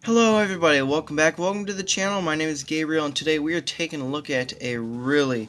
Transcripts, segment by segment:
Hello everybody, welcome back, welcome to the channel. My name is Gabriel and today we are taking a look at a really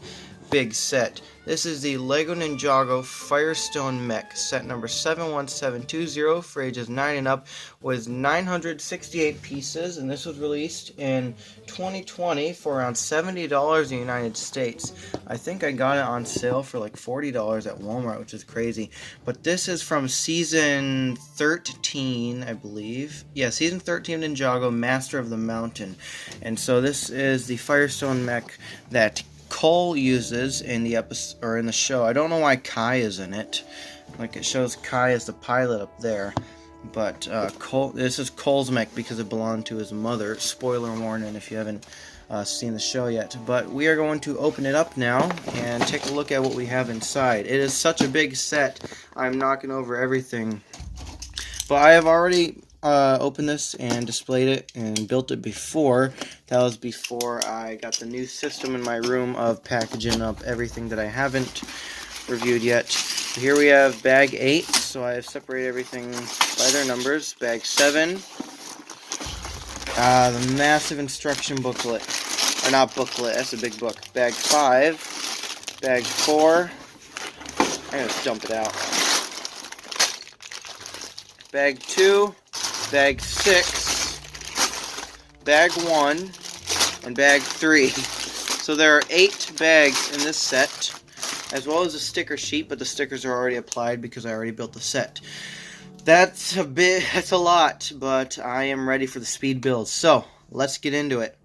big set. This is the LEGO Ninjago Firestone Mech, set number 71720 for ages 9 and up, with 968 pieces, and this was released in 2020 for around $70 in the United States. I think I got it on sale for like $40 at Walmart, which is crazy. But this is from Season 13, I believe. Yeah, Season 13 Ninjago, Master of the Mountain. And so this is the Firestone Mech that Cole uses in the episode or in the show. I don't know why Kai is in it. Like, it shows Kai as the pilot up there, but Cole. This is Cole's mech because it belonged to his mother. Spoiler warning if you haven't seen the show yet. But we are going to open it up now and take a look at what we have inside. It is such a big set. I'm knocking over everything, but I have already opened this and displayed it and built it before. That was before I got the new system in my room of packaging up everything that I haven't reviewed yet. So here we have bag 8, so I have separated everything by their numbers. Bag 7, the massive instruction booklet, or not booklet, that's a big book. Bag 5, bag 4, I'm going to dump it out. Bag 2, bag 6, bag 1, and bag 3. So there are 8 bags in this set, as well as a sticker sheet, but the stickers are already applied because I already built the set. That's a lot, but I am ready for the speed build. So, let's get into it.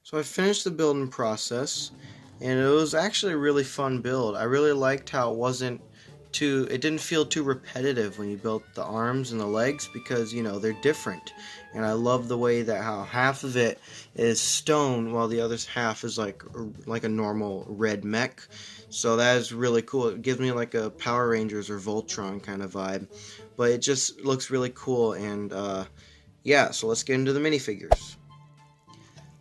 So I finished the building process, and it was actually a really fun build. I really liked how it didn't feel too repetitive when you built the arms and the legs, because, you know, they're different. And I love the way that how half of it is stone while the other half is like a normal red mech. So that is really cool. It gives me like a Power Rangers or Voltron kind of vibe. But it just looks really cool, and yeah, so let's get into the minifigures.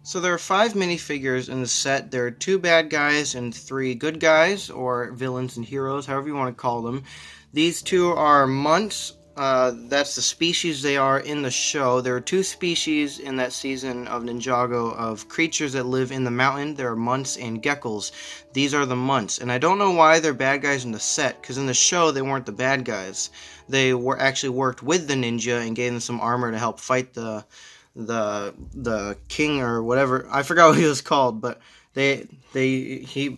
So there are 5 minifigures in the set. There are 2 bad guys and 3 good guys, or villains and heroes, however you want to call them. These 2 are Months that's the species they are in the show. There are two species in that season of Ninjago of creatures that live in the mountain. There are munts and geckos. These are the munts, and I don't know why they're bad guys in the set, because in the show they weren't the bad guys. They were actually worked with the ninja and gave them some armor to help fight the king or whatever. I forgot what he was called, but he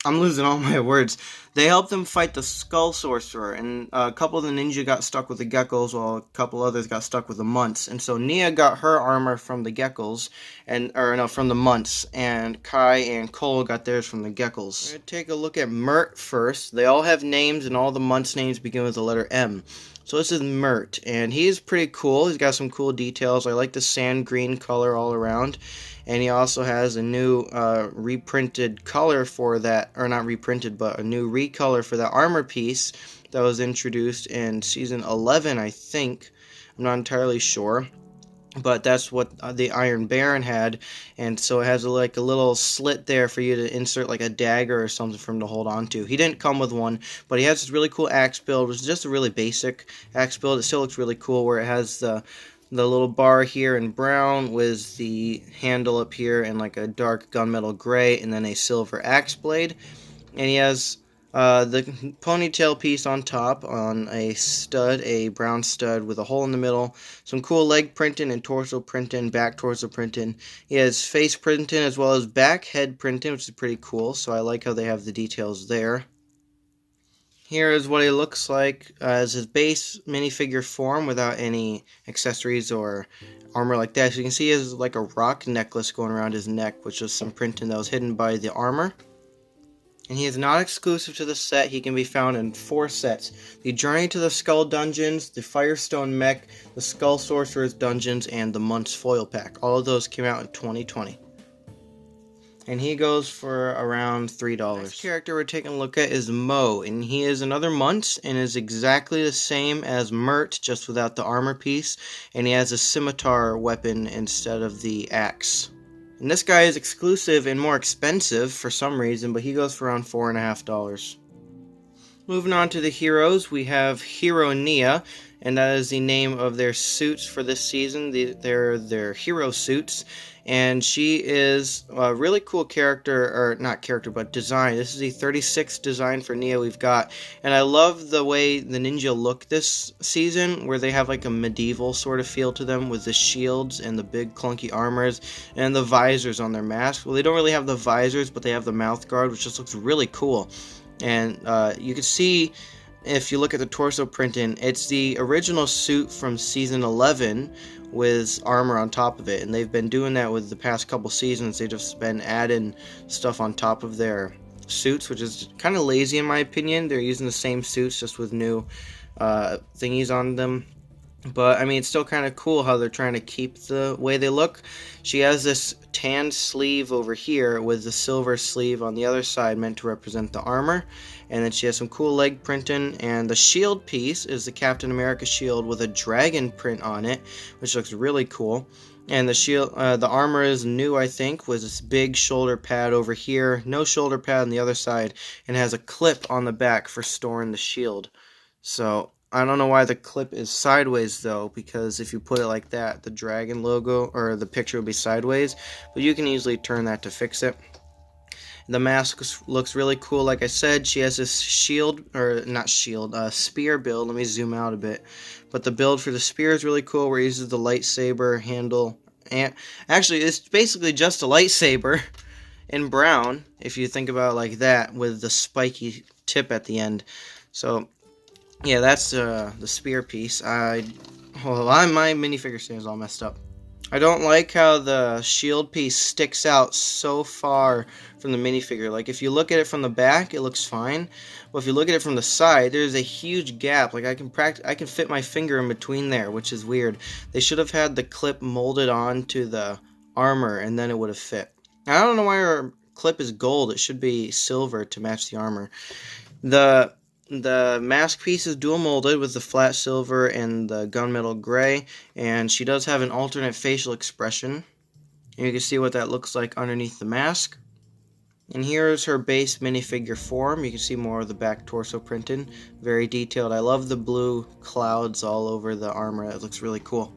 I'm losing all my words. They helped them fight the Skull Sorcerer, and a couple of the ninja got stuck with the geckos, while a couple others got stuck with the munts. And so Nia got her armor from the geckos, from the munts, and Kai and Cole got theirs from the geckos. We're gonna take a look at Mert first. They all have names, and all the munts' names begin with the letter M. So this is Mert, and he's pretty cool. He's got some cool details. I like the sand green color all around. And he also has a new reprinted color for that, or not reprinted, but a new recolor for that armor piece that was introduced in Season 11, I think. I'm not entirely sure. But that's what the Iron Baron had, and so it has like a little slit there for you to insert like a dagger or something for him to hold on to. He didn't come with one, but he has this really cool axe build, which is just a really basic axe build. It still looks really cool, where it has the little bar here in brown with the handle up here in like a dark gunmetal gray, and then a silver axe blade. And he has the ponytail piece on top on a stud, a brown stud with a hole in the middle. Some cool leg printing and torso printing, back torso printing. He has face printing as well as back head printing, which is pretty cool. So I like how they have the details there. Here is what he looks like as his base minifigure form without any accessories or armor like that. So you can see he has like a rock necklace going around his neck, which is some printing that was hidden by the armor. And he is not exclusive to the set. He can be found in 4 sets. The Journey to the Skull Dungeons, the Firestone Mech, the Skull Sorcerer's Dungeons, and the Month's Foil Pack. All of those came out in 2020. And he goes for around $3. The next character we're taking a look at is Mo, and he is another Munt, and is exactly the same as Mert, just without the armor piece, and he has a scimitar weapon instead of the axe. And this guy is exclusive and more expensive for some reason, but he goes for around $4.50. Moving on to the heroes, we have Hero Nia, and that is the name of their suits for this season. They're their hero suits, and she is a really cool character, or not character, but design. This is the 36th design for Nia we've got, and I love the way the ninja look this season, where they have like a medieval sort of feel to them with the shields and the big clunky armors and the visors on their masks. Well, they don't really have the visors, but they have the mouth guard, which just looks really cool. And you can see, if you look at the torso printing, it's the original suit from Season 11 with armor on top of it. And they've been doing that with the past couple seasons. They've just been adding stuff on top of their suits, which is kind of lazy in my opinion. They're using the same suits just with new thingies on them. But, I mean, it's still kind of cool how they're trying to keep the way they look. She has this tan sleeve over here with the silver sleeve on the other side meant to represent the armor. And then she has some cool leg printing. And the shield piece is the Captain America shield with a dragon print on it, which looks really cool. And the shield, the armor is new, I think, with this big shoulder pad over here. No shoulder pad on the other side. And has a clip on the back for storing the shield. So I don't know why the clip is sideways though, because if you put it like that, the dragon logo or the picture will be sideways, but you can easily turn that to fix it. The mask looks really cool. Like I said, she has this shield, or not shield, spear build. Let me zoom out a bit. But the build for the spear is really cool, where it uses the lightsaber handle. And actually, it's basically just a lightsaber in brown, if you think about it like that, with the spiky tip at the end. So yeah, that's the spear piece. My minifigure stand is all messed up. I don't like how the shield piece sticks out so far from the minifigure. Like, if you look at it from the back, it looks fine. But if you look at it from the side, there's a huge gap. Like, I can fit my finger in between there, which is weird. They should have had the clip molded onto the armor, and then it would have fit. I don't know why our clip is gold. It should be silver to match the armor. The mask piece is dual molded with the flat silver and the gunmetal gray, and she does have an alternate facial expression. And you can see what that looks like underneath the mask. And here's her base minifigure form. You can see more of the back torso printed. Very detailed. I love the blue clouds all over the armor. That looks really cool.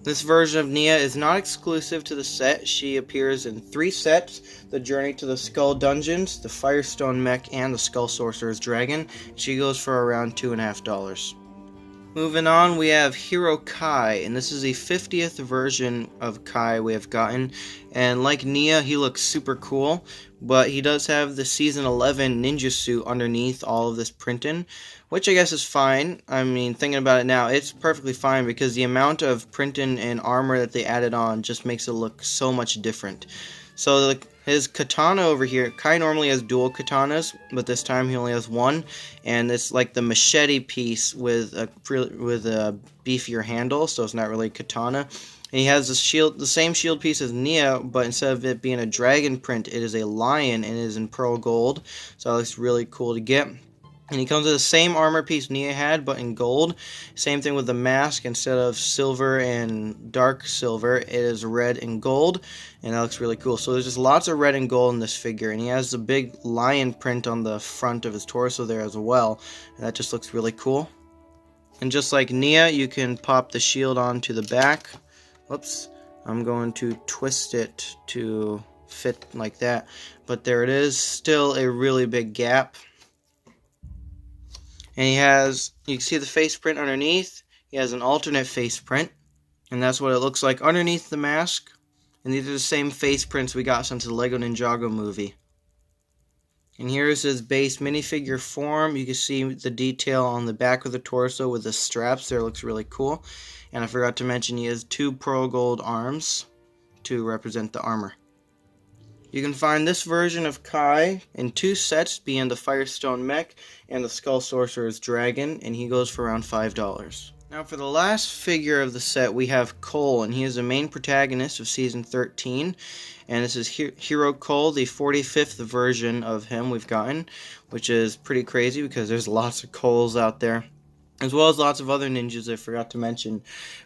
This version of Nia is not exclusive to the set. She appears in 3 sets: the Journey to the Skull Dungeons, the Firestone Mech, and the Skull Sorcerer's Dragon. She goes for around $2.50. Moving on, we have Hero Kai, and this is the 50th version of Kai we have gotten. And like Nia, he looks super cool, but he does have the Season 11 ninja suit underneath all of this printing, which I guess is fine. I mean, thinking about it now, it's perfectly fine because the amount of printing and armor that they added on just makes it look so much different. So his katana over here, Kai normally has dual katanas, but this time he only has one, and it's like the machete piece with a beefier handle, so it's not really a katana. And he has the same shield piece as Nia, but instead of it being a dragon print, it is a lion, and it is in pearl gold, so it looks really cool to get. And he comes with the same armor piece Nia had, but in gold. Same thing with the mask. Instead of silver and dark silver, it is red and gold. And that looks really cool. So there's just lots of red and gold in this figure. And he has the big lion print on the front of his torso there as well. And that just looks really cool. And just like Nia, you can pop the shield onto the back. Whoops. I'm going to twist it to fit like that. But there it is. Still a really big gap. And he has, you can see the face print underneath. He has an alternate face print. And that's what it looks like underneath the mask. And these are the same face prints we got since the Lego Ninjago movie. And here's his base minifigure form. You can see the detail on the back of the torso with the straps there. It looks really cool. And I forgot to mention he has 2 pearl gold arms to represent the armor. You can find this version of Kai in 2 sets, being the Firestone Mech and the Skull Sorcerer's Dragon, and he goes for around $5. Now for the last figure of the set, we have Cole, and he is the main protagonist of Season 13, and this is Hero Cole, the 45th version of him we've gotten, which is pretty crazy because there's lots of Coles out there, as well as lots of other ninjas I forgot to mention.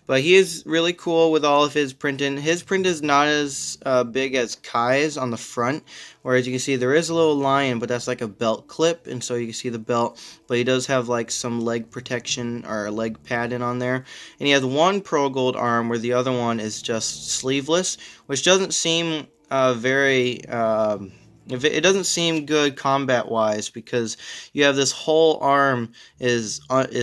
But he is really cool with all of his printing. His print is not as big as Kai's on the front, whereas you can see there is a little lion, but that's like a belt clip, and so you can see the belt. But he does have like some leg protection or leg padding on there. And he has 1 pearl gold arm where the other one is just sleeveless, which doesn't seem it doesn't seem good combat-wise, because you have this whole arm is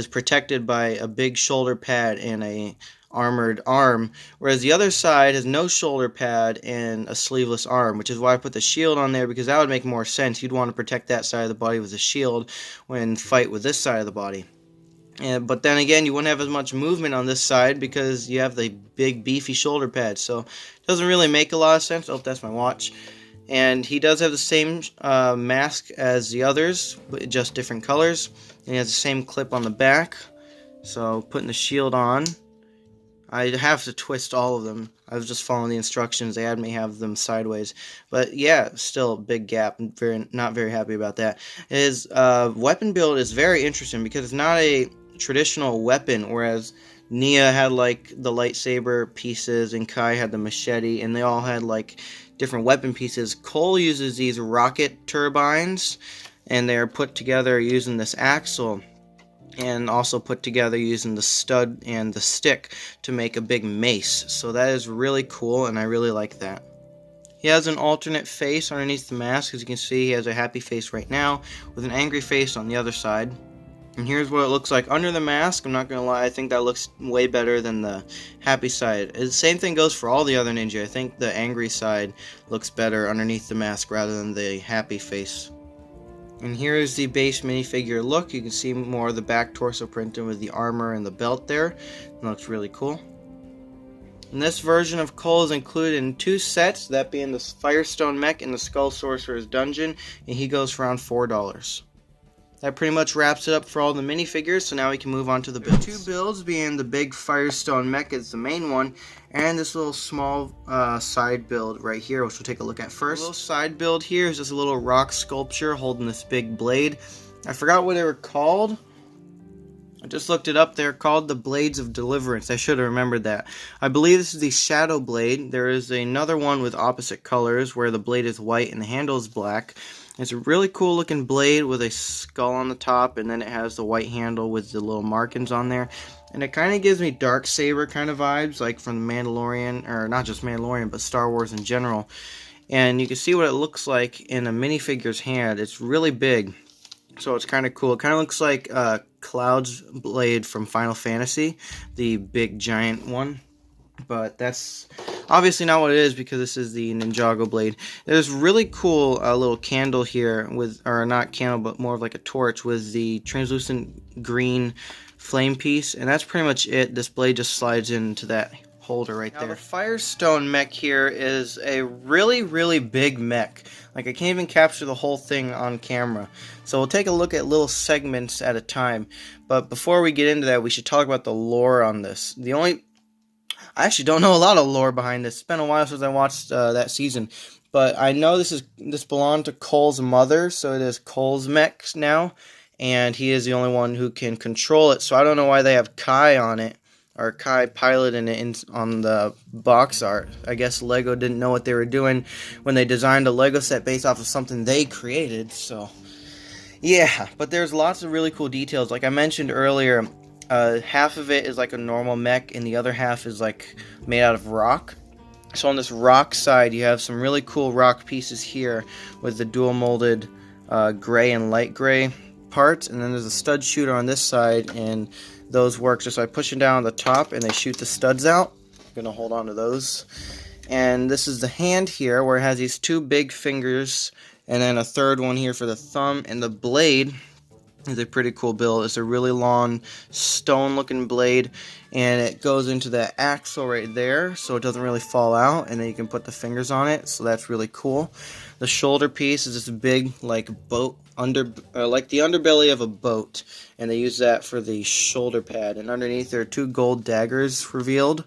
protected by a big shoulder pad and a armored arm, whereas the other side has no shoulder pad and a sleeveless arm, which is why I put the shield on there, because that would make more sense. You'd want to protect that side of the body with a shield when fight with this side of the body. But then again, you wouldn't have as much movement on this side because you have the big beefy shoulder pad, so it doesn't really make a lot of sense. Oh, that's my watch. And he does have the same mask as the others, but just different colors. And he has the same clip on the back. So putting the shield on, I have to twist all of them. I was just following the instructions. They had me have them sideways. But yeah, still a big gap. Not very happy about that. His weapon build is very interesting because it's not a traditional weapon, whereas Nia had like the lightsaber pieces and Kai had the machete, and they all had like different weapon pieces. Cole uses these rocket turbines, and they're put together using this axle, and also put together using the stud and the stick to make a big mace. So that is really cool, and I really like that. He has an alternate face underneath the mask. As you can see, he has a happy face right now with an angry face on the other side. And here's what it looks like under the mask. I'm not going to lie, I think that looks way better than the happy side. The same thing goes for all the other ninja. I think the angry side looks better underneath the mask rather than the happy face. And here is the base minifigure look. You can see more of the back torso printed with the armor and the belt there. It looks really cool. And this version of Cole is included in 2 sets, that being the Firestone Mech and the Skull Sorcerer's Dungeon, and he goes for around $4. That pretty much wraps it up for all the minifigures, so now we can move on to the builds. 2 builds, being the big Firestone Mech is the main one, and this little small side build right here, which we'll take a look at first. The little side build here is just a little rock sculpture holding this big blade. I forgot what they were called. I just looked it up. They're called the Blades of Deliverance. I should have remembered that. I believe this is the Shadow Blade. There is another one with opposite colors where the blade is white and the handle is black. It's a really cool looking blade with a skull on the top, and then it has the white handle with the little markings on there. And it kind of gives me Darksaber kind of vibes, like from the Mandalorian, or not just Mandalorian, but Star Wars in general. And you can see what it looks like in a minifigure's hand. It's really big. So it's kind of cool. It kind of looks like Cloud's blade from Final Fantasy, the big giant one. But that's obviously not what it is because this is the Ninjago blade. There's really cool little candle here with, or not candle, but more of like a torch with the translucent green flame piece. And that's pretty much it. This blade just slides into that holder right there. Now the Firestone mech here is a really big mech. Like, I can't even capture the whole thing on camera. So we'll take a look at little segments at a time. But before we get into that, we should talk about the lore on this. I actually don't know a lot of lore behind this. It's been a while since I watched that season. But I know this belonged to Cole's mother, so it is Cole's mech now. And he is the only one who can control it. So I don't know why they have Kai on it, or Kai piloting it on the box art. I guess Lego didn't know what they were doing when they designed a Lego set based off of something they created. So yeah, but there's lots of really cool details. Like I mentioned earlier, half of it is like a normal mech, and the other half is like made out of rock. So on this rock side, you have some really cool rock pieces here with the dual molded gray and light gray parts, and then there's a stud shooter on this side, and those work just by pushing down on the top and they shoot the studs out. I'm going to hold on to those. And this is the hand here where it has these two big fingers and then a third one here for the thumb. And the blade is a pretty cool build. It's a really long stone looking blade, and it goes into that axle right there so it doesn't really fall out, and then you can put the fingers on it, so that's really cool. The shoulder piece is this big like boat like the underbelly of a boat, and they use that for the shoulder pad, and underneath there are two gold daggers revealed,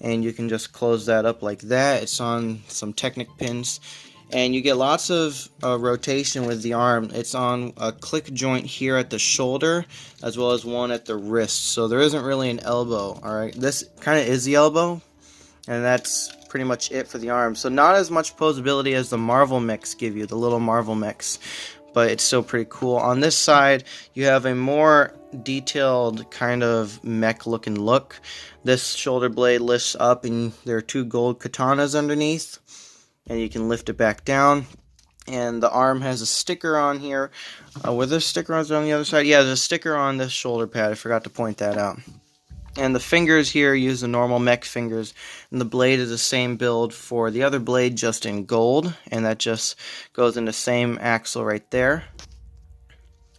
and you can just close that up like that. It's on some Technic pins. And you get lots of rotation with the arm. It's on a click joint here at the shoulder, as well as one at the wrist. So there isn't really an elbow, alright? This kind of is the elbow, and that's pretty much it for the arm. So not as much posability as the Marvel mechs give you, the little Marvel mechs, but it's still pretty cool. On this side, you have a more detailed kind of mech-looking look. This shoulder blade lifts up, and there are two gold katanas underneath. And you can lift it back down, and the arm has a sticker on here. Were there stickers on the other side? Yeah, there's a sticker on this shoulder pad. I forgot to point that out. And the fingers here use the normal mech fingers, and the blade is the same build for the other blade, just in gold, and that just goes in the same axle right there.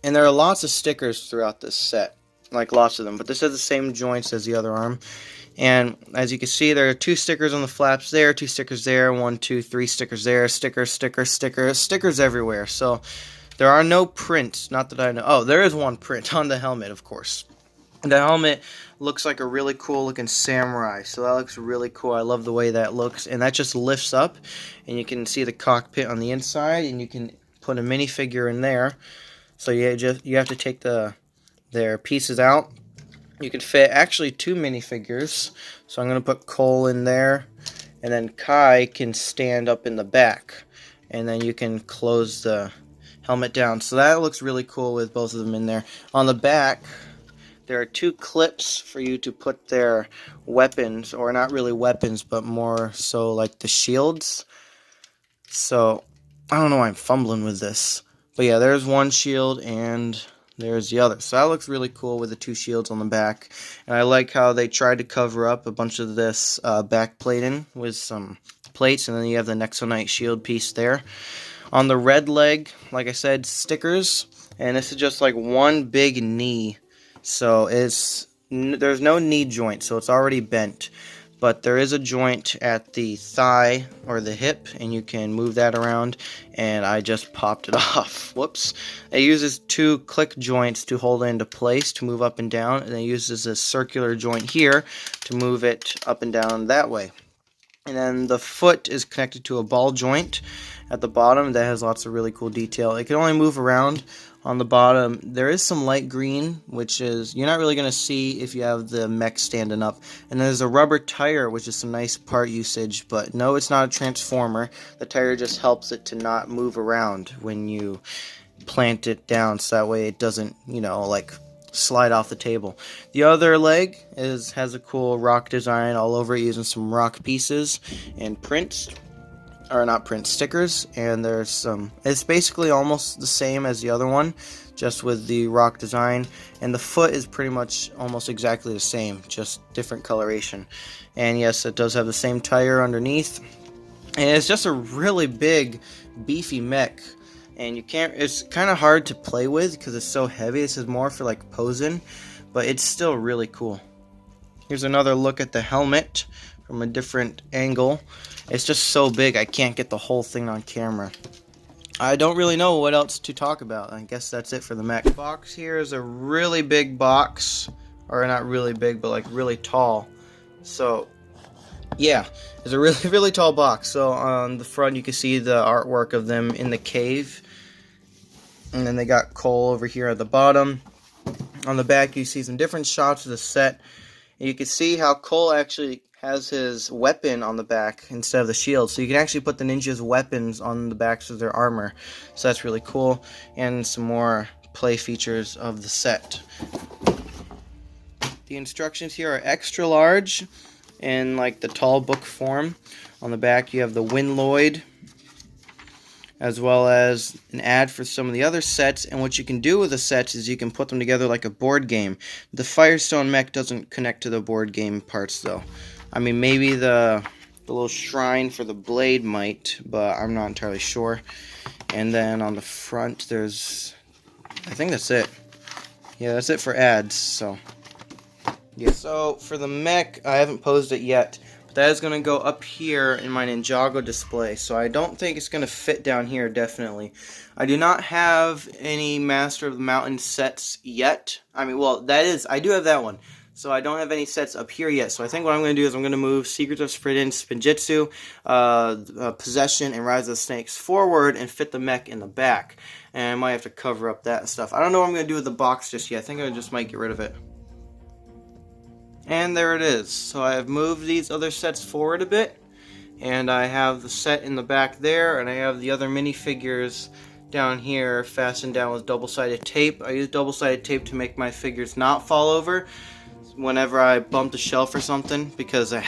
And there are lots of stickers throughout this set, like lots of them, but this has the same joints as the other arm. And as you can see, there are two stickers on the flaps there, two stickers there, 1, 2, 3 stickers there, stickers everywhere. So there are no prints, not that I know. Oh, there is one print on the helmet, of course. The helmet looks like a really cool looking samurai, so that looks really cool. I love the way that looks, and that just lifts up, and you can see the cockpit on the inside, and you can put a minifigure in there. So you have to take their pieces out. You can fit actually 2 minifigures, so I'm going to put Cole in there, and then Kai can stand up in the back, and then you can close the helmet down. So that looks really cool with both of them in there. On the back, there are 2 clips for you to put their weapons, or not really weapons, but more so like the shields. So I don't know why I'm fumbling with this, but yeah, there's one shield and there's the other. So that looks really cool with the 2 shields on the back. And I like how they tried to cover up a bunch of this back plating with some plates. And then you have the Nexonite shield piece there. On the red leg, like I said, stickers. And this is just like one big knee. So there's no knee joint, so it's already bent. But there is a joint at the thigh or the hip, and you can move that around, and I just popped it off. Whoops. It uses 2 click joints to hold it into place to move up and down, and it uses a circular joint here to move it up and down that way. And then the foot is connected to a ball joint at the bottom that has lots of really cool detail. It can only move around on the bottom. There is some light green, which is you're not really going to see if you have the mech standing up. And there's a rubber tire, which is some nice part usage, but no, it's not a transformer. The tire just helps it to not move around when you plant it down, so that way it doesn't, you know, like slide off the table. The other leg has a cool rock design all over it, using some rock pieces and prints, or not prints, stickers. And there's some, it's basically almost the same as the other one, just with the rock design. And the foot is pretty much almost exactly the same, just different coloration. And yes, it does have the same tire underneath. And it's just a really big, beefy mech. And you can't, it's kind of hard to play with because it's so heavy. This is more for like posing, but it's still really cool. Here's another look at the helmet from a different angle. It's just so big I can't get the whole thing on camera. I don't really know what else to talk about. I guess that's it for the mech. The box here is a really big box, or not really big, but like really tall. So yeah, it's a really, really tall box. So on the front you can see the artwork of them in the cave. And then they got Cole over here at the bottom. On the back you see some different shots of the set. And you can see how Cole actually has his weapon on the back instead of the shield. So you can actually put the ninjas' weapons on the backs of their armor. So that's really cool. And some more play features of the set. The instructions here are extra large in like the tall book form. On the back you have the Winloid, as well as an ad for some of the other sets. And what you can do with the sets is you can put them together like a board game. The Firestone mech doesn't connect to the board game parts though. I mean, maybe the little shrine for the blade might, but I'm not entirely sure. And then on the front there's, I think that's it. Yeah, that's it for ads. So yeah. So for the mech, I haven't posed it yet. That is going to go up here in my Ninjago display, so I don't think it's going to fit down here, definitely. I do not have any Master of the Mountain sets yet. I mean, well, that is, I do have that one. So I don't have any sets up here yet. So I think what I'm going to do is I'm going to move Secrets of Spinjitzu, Possession, and Rise of the Snakes forward and fit the mech in the back. And I might have to cover up that stuff. I don't know what I'm going to do with the box just yet. I think I just might get rid of it. And there it is. So I have moved these other sets forward a bit, and I have the set in the back there, and I have the other minifigures down here fastened down with double-sided tape. I use double-sided tape to make my figures not fall over whenever I bump the shelf or something, because it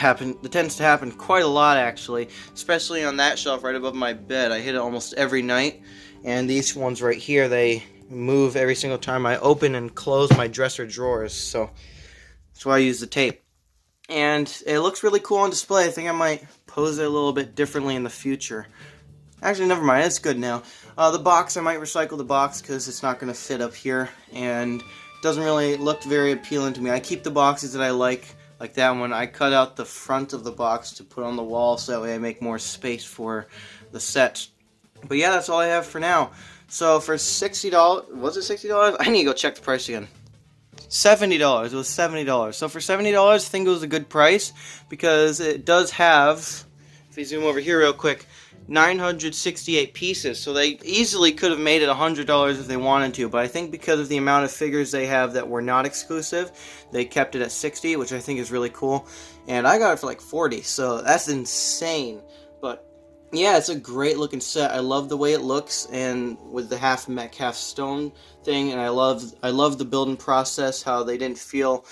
tends to happen quite a lot actually, especially on that shelf right above my bed. I hit it almost every night, and these ones right here, they move every single time I open and close my dresser drawers, so that's why I use the tape. And it looks really cool on display. I think I might pose it a little bit differently in the future. Actually, never mind. It's good now. The box, I might recycle the box because it's not going to fit up here. And it doesn't really look very appealing to me. I keep the boxes that I like that one. I cut out the front of the box to put on the wall so that way I make more space for the set. But yeah, that's all I have for now. So for $60, was it $60? I need to go check the price again. $70. It was $70. So for $70, I think it was a good price because it does have, if you zoom over here real quick, 968 pieces. So they easily could have made it $100 if they wanted to, but I think because of the amount of figures they have that were not exclusive, they kept it at 60, which I think is really cool. And I got it for like 40, so that's insane. But yeah, it's a great looking set. I love the way it looks, and with the half mech, half stone thing, and I love the building process, how they didn't feel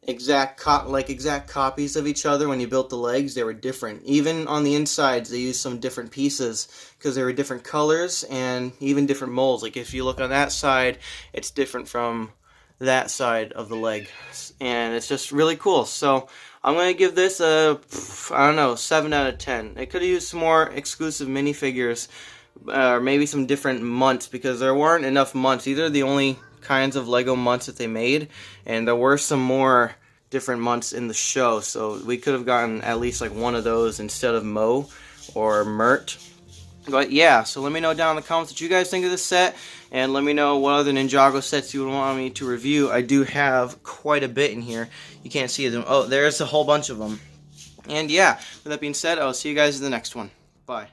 exact copies of each other when you built the legs. They were different. Even on the insides, they used some different pieces because they were different colors and even different molds. Like if you look on that side, it's different from that side of the leg, and it's just really cool. So I'm going to give this a, I don't know, 7 out of 10. It could have used some more exclusive minifigures, or maybe some different months, because there weren't enough months. These are the only kinds of Lego months that they made, and there were some more different months in the show, so we could have gotten at least like one of those instead of Mo or Mert. But yeah, so let me know down in the comments what you guys think of this set, and let me know what other Ninjago sets you would want me to review. I do have quite a bit in here. You can't see them. Oh, there's a whole bunch of them. And yeah, with that being said, I'll see you guys in the next one. Bye.